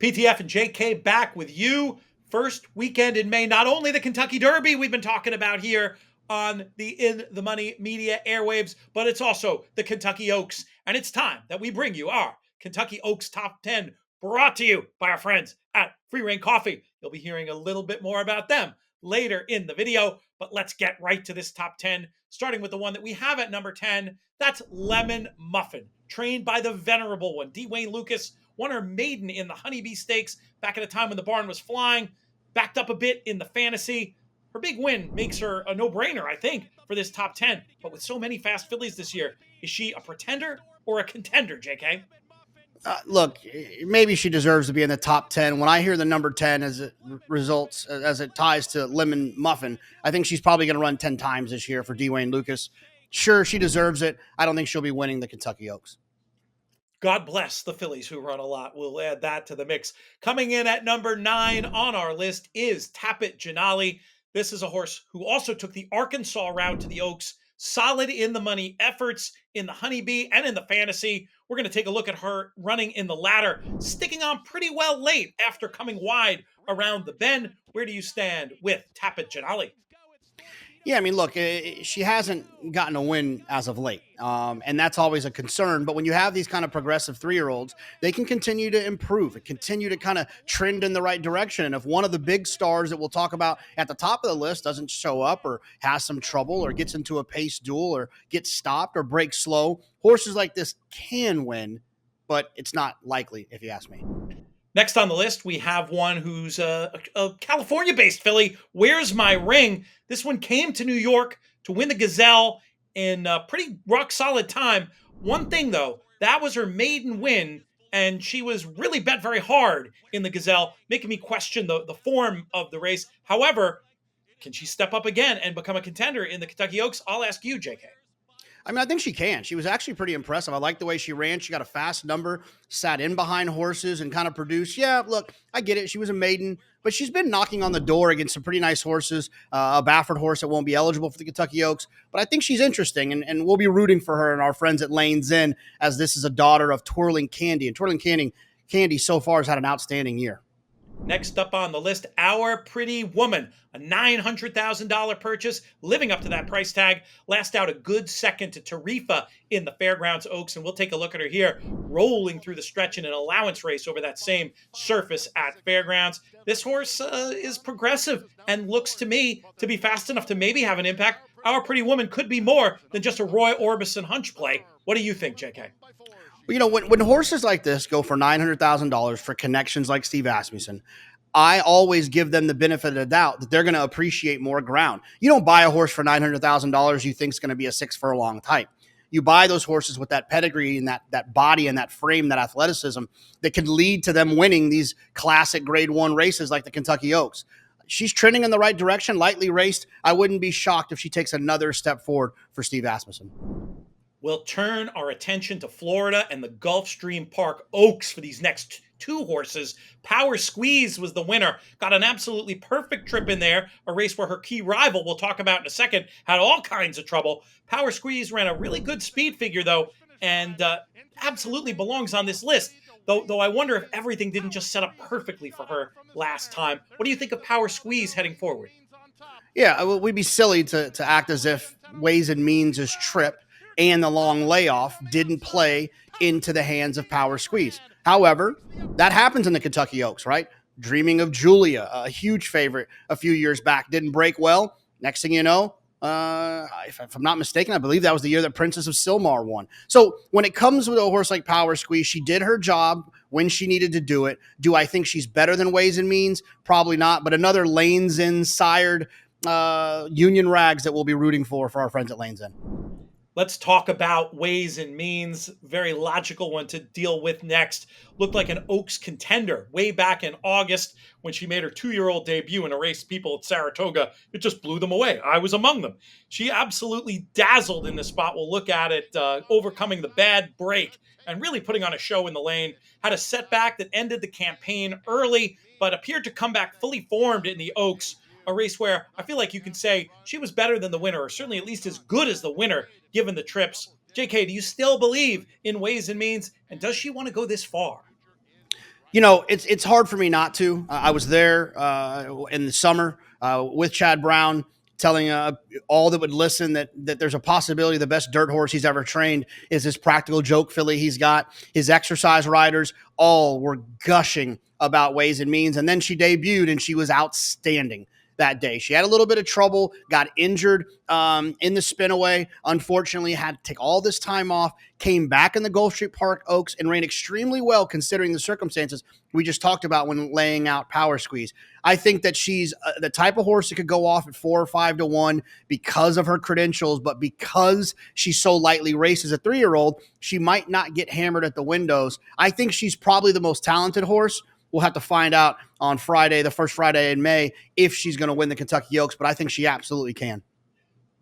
PTF and JK back with you. First weekend in May, not only the Kentucky Derby we've been talking about here on the In the Money Media airwaves, but it's also the Kentucky Oaks. And it's time that we bring you our Kentucky Oaks Top 10, brought to you by our friends at Free Rein Coffee. You'll be hearing a little bit more about them later in the video, but let's get right to this top 10, starting with the one that we have at number 10. That's Lemon Muffin, trained by the venerable one, Dwayne Lucas. Won her maiden in the Honeybee Stakes back at a time when the barn was flying, backed up a bit in the fantasy. Her big win makes her a no-brainer, I think, for this top 10. But with so many fast fillies this year, is she a pretender or a contender, JK? Look, maybe she deserves to be in the top 10. When I hear the number 10 as it results, as it ties to Lemon Muffin, I think she's probably going to run 10 times this year for Dwayne Lucas. Sure, she deserves it. I don't think she'll be winning the Kentucky Oaks. God bless the fillies who run a lot. We'll add that to the mix. Coming in at number 9 on our list is Tapet Janali. This is a horse who also took the Arkansas route to the Oaks. Solid in the money efforts in the Honeybee and in the fantasy. We're going to take a look at her running in the ladder, sticking on pretty well late after coming wide around the bend. Where do you stand with Tapet Jenallie? Yeah, I mean, look, she hasn't gotten a win as of late, and that's always a concern. But when you have these kind of progressive 3-year-olds, they can continue to improve and continue to kind of trend in the right direction. And if one of the big stars that we'll talk about at the top of the list doesn't show up or has some trouble or gets into a pace duel or gets stopped or breaks slow, horses like this can win, but it's not likely, if you ask me. Next on the list, we have one who's a California-based filly. Where's My Ring? This one came to New York to win the Gazelle in a pretty rock-solid time. One thing, though, that was her maiden win, and she was really bet very hard in the Gazelle, making me question the form of the race. However, can she step up again and become a contender in the Kentucky Oaks? I'll ask you, JK. I mean, I think she can. She was actually pretty impressive. I like the way she ran. She got a fast number, sat in behind horses and kind of produced. Yeah, look, I get it. She was a maiden, but she's been knocking on the door against some pretty nice horses. A Baffert horse that won't be eligible for the Kentucky Oaks. But I think she's interesting, and we'll be rooting for her and our friends at Lane's Inn, as this is a daughter of Twirling Candy. And Twirling Candy so far has had an outstanding year. Next up on the list, Our Pretty Woman, a $900,000 purchase, living up to that price tag. Last out a good second to Tarifa in the Fairgrounds Oaks, and we'll take a look at her here, rolling through the stretch in an allowance race over that same surface at Fairgrounds. This horse is progressive and looks to me to be fast enough to maybe have an impact. Our Pretty Woman could be more than just a Roy Orbison hunch play. What do you think, JK? Well, you know, when horses like this go for $900,000 for connections like Steve Asmussen, I always give them the benefit of the doubt that they're going to appreciate more ground. You don't buy a horse for $900,000 you think is going to be a 6-furlong type. You buy those horses with that pedigree and that body and that frame, that athleticism that can lead to them winning these classic Grade 1 races like the Kentucky Oaks. She's trending in the right direction, lightly raced. I wouldn't be shocked if she takes another step forward for Steve Asmussen. We'll turn our attention to Florida and the Gulfstream Park Oaks for these next 2 horses. Power Squeeze was the winner. Got an absolutely perfect trip in there. A race where her key rival, we'll talk about in a second, had all kinds of trouble. Power Squeeze ran a really good speed figure, though, and absolutely belongs on this list. Though I wonder if everything didn't just set up perfectly for her last time. What do you think of Power Squeeze heading forward? Yeah, we'd be silly to act as if Ways and Means' trip and the long layoff didn't play into the hands of Power Squeeze. However, that happens in the Kentucky Oaks, right? Dreaming of Julia, a huge favorite a few years back, didn't break well. Next thing you know, if I'm not mistaken, I believe that was the year that Princess of Silmar won. So when it comes with a horse like Power Squeeze, she did her job when she needed to do it. Do I think she's better than Ways and Means? Probably not, but another Lane's Inn sired Union Rags that we'll be rooting for our friends at Lane's Inn. Let's talk about Ways and Means. Very logical one to deal with next. Looked like an Oaks contender way back in August when she made her 2-year-old debut in a race people at Saratoga. It just blew them away. I was among them. She absolutely dazzled in this spot. We'll look at it, overcoming the bad break and really putting on a show in the lane. Had a setback that ended the campaign early, but appeared to come back fully formed in the Oaks. A race where I feel like you can say she was better than the winner, or certainly at least as good as the winner, given the trips. JK, do you still believe in Ways and Means? And does she want to go this far? It's hard for me not to. I was there in the summer with Chad Brown, telling all that would listen that there's a possibility the best dirt horse he's ever trained is this practical joke filly he's got. His exercise riders all were gushing about Ways and Means, and then she debuted and she was outstanding that day. She had a little bit of trouble, got injured in the spinaway. Unfortunately, had to take all this time off, came back in the Gulf Street Park Oaks and ran extremely well considering the circumstances we just talked about when laying out Power Squeeze. I think that she's the type of horse that could go off at 4 or 5 to 1 because of her credentials, but because she's so lightly raced as a 3-year-old, she might not get hammered at the windows. I think she's probably the most talented horse. We'll have to find out on Friday, the first Friday in May, if she's going to win the Kentucky Oaks, but I think she absolutely can.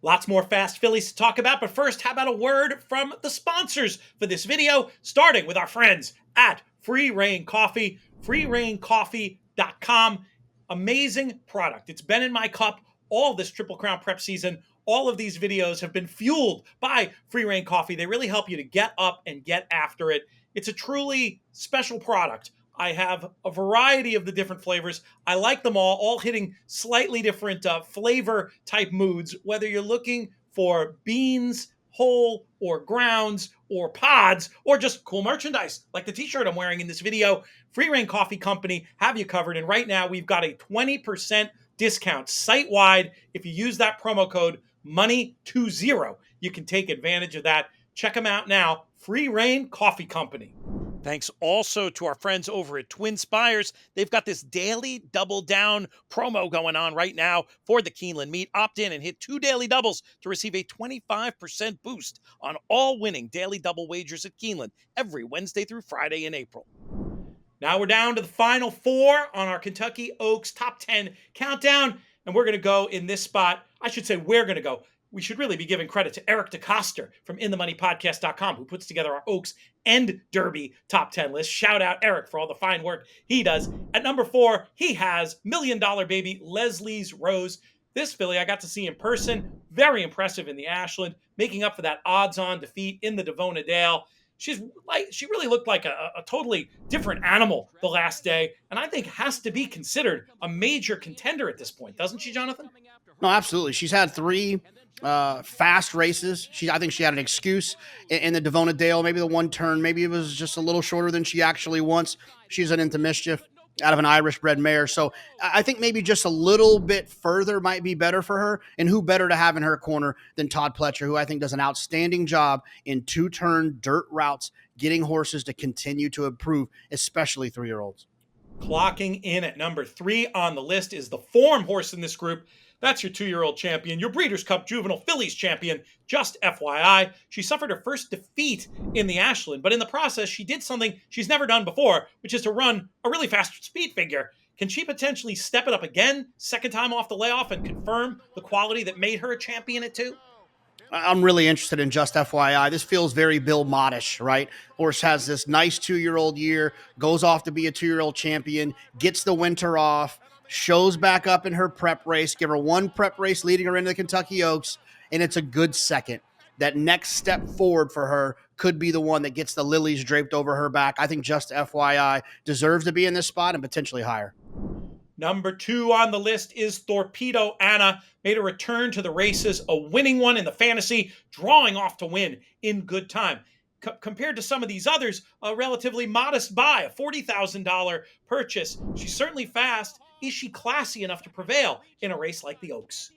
Lots more fast fillies to talk about, but first, how about a word from the sponsors for this video, starting with our friends at Free Rein Coffee, freereincoffee.com. Amazing product. It's been in my cup all this Triple Crown prep season. All of these videos have been fueled by Free Rein Coffee. They really help you to get up and get after it. It's a truly special product. I have a variety of the different flavors. I like them all hitting slightly different flavor type moods, whether you're looking for beans, whole, or grounds, or pods, or just cool merchandise, like the t-shirt I'm wearing in this video. Free Rein Coffee Company have you covered, and right now we've got a 20% discount site-wide. If you use that promo code MONEY20, you can take advantage of that. Check them out now, Free Rein Coffee Company. Thanks also to our friends over at Twin Spires. They've got this daily double down promo going on right now for the Keeneland meet. Opt in and hit 2 daily doubles to receive a 25% boost on all winning daily double wagers at Keeneland every Wednesday through Friday in April. Now we're down to the final 4 on our Kentucky Oaks top 10 countdown, and we're going to go in this spot. I should say we're going to go. We should really be giving credit to Eric DeCoster from InTheMoneyPodcast.com, who puts together our Oaks and Derby top 10 list. Shout out Eric for all the fine work he does. At number 4, he has $1 Million Baby Leslie's Rose. This filly I got to see in person. Very impressive in the Ashland, making up for that odds-on defeat in the Devona Dale. She really looked like a totally different animal the last day, and I think has to be considered a major contender at this point, doesn't she, Jonathan? No, absolutely. She's had 3 fast races. I think she had an excuse in the Devona Dale, maybe the one turn, maybe it was just a little shorter than she actually wants. She's an into mischief out of an Irish bred mare. So I think maybe just a little bit further might be better for her. And who better to have in her corner than Todd Pletcher, who I think does an outstanding job in 2-turn dirt routes, getting horses to continue to improve, especially 3-year-olds. Clocking in at number 3 on the list is the form horse in this group. That's your 2-year-old champion, your Breeders' Cup Juvenile Fillies champion. Just FYI, she suffered her first defeat in the Ashland, but in the process, she did something she's never done before, which is to run a really fast speed figure. Can she potentially step it up again, second time off the layoff, and confirm the quality that made her a champion at 2? I'm really interested in Just FYI. This feels very Bill Modish, right? Horse has this nice 2-year-old year, goes off to be a 2-year-old champion, gets the winter off, shows back up in her prep race, give her one prep race leading her into the Kentucky Oaks, and it's a good second. That next step forward for her could be the one that gets the lilies draped over her back. I think Just FYI deserves to be in this spot and potentially higher. Number 2 on the list is Thorpedo Anna. Made a return to the races, a winning one in the fantasy, drawing off to win in good time. Compared to some of these others, a relatively modest buy, a $40,000 purchase. She's certainly fast. Is she classy enough to prevail in a race like the Oaks?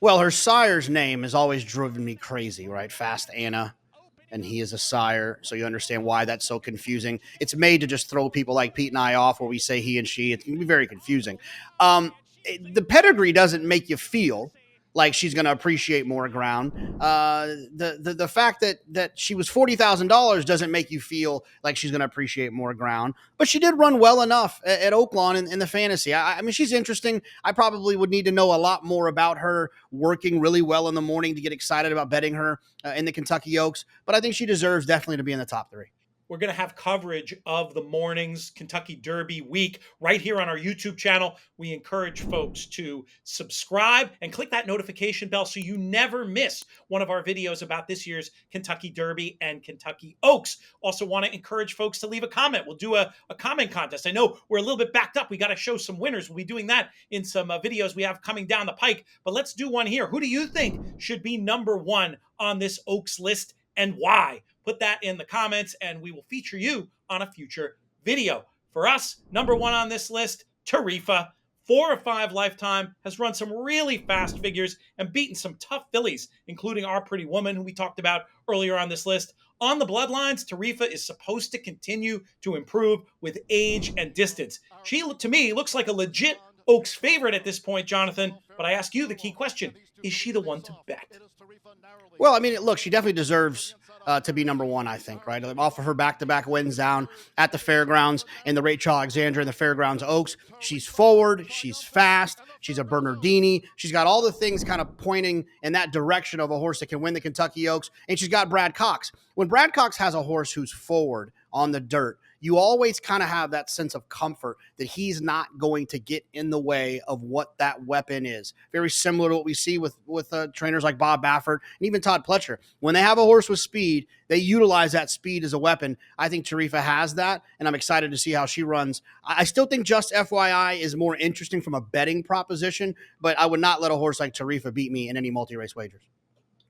Well, her sire's name has always driven me crazy, right? Fast Anna, and he is a sire, so you understand why that's so confusing. It's made to just throw people like Pete and I off where we say he and she. It can be very confusing. The pedigree doesn't make you feel like she's going to appreciate more ground. The fact that she was $40,000 doesn't make you feel like she's going to appreciate more ground. But she did run well enough at Oaklawn in the fantasy. I mean, she's interesting. I probably would need to know a lot more about her working really well in the morning to get excited about betting her in the Kentucky Oaks. But I think she deserves definitely to be in the top 3. we're going to have coverage of the morning's Kentucky Derby week right here on our YouTube channel. We encourage folks to subscribe and click that notification bell so you never miss one of our videos about this year's Kentucky Derby and Kentucky Oaks. Also want to encourage folks to leave a comment. We'll do a comment contest. I know we're a little bit backed up. We got to show some winners. We'll be doing that in some videos we have coming down the pike, but let's do one here. Who do you think should be number one on this Oaks list and why? Put that in the comments and we will feature you on a future video. For us, number one on this list, Tarifa, 4 or 5 lifetime, has run some really fast figures and beaten some tough fillies, including our Pretty Woman, who we talked about earlier on this list. On the bloodlines, Tarifa is supposed to continue to improve with age and distance. She, to me, looks like a legit Oaks favorite at this point, Jonathan, but I ask you the key question. Is she the one to bet? Well, I mean, look, she definitely deserves to be number one, I think, right? Off of her back-to-back wins down at the fairgrounds in the Rachel Alexandra and the Fairgrounds Oaks. She's forward, she's fast, she's a Bernardini. She's got all the things kind of pointing in that direction of a horse that can win the Kentucky Oaks, and she's got Brad Cox. When Brad Cox has a horse who's forward on the dirt, you always kind of have that sense of comfort that he's not going to get in the way of what that weapon is. Very similar to what we see with trainers like Bob Baffert and even Todd Pletcher. When they have a horse with speed, they utilize that speed as a weapon. I think Tarifa has that, and I'm excited to see how she runs. I still think Just FYI is more interesting from a betting proposition, but I would not let a horse like Tarifa beat me in any multi-race wagers.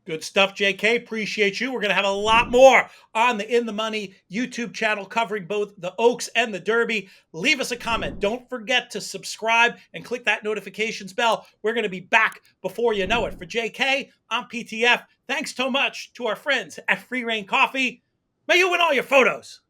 Good stuff, JK. Appreciate you. We're going to have a lot more on the In the Money YouTube channel covering both the Oaks and the Derby. Leave us a comment. Don't forget to subscribe and click that notifications bell. We're going to be back before you know it. For JK, I'm PTF. Thanks so much to our friends at Free Rein Coffee. May you win all your photos.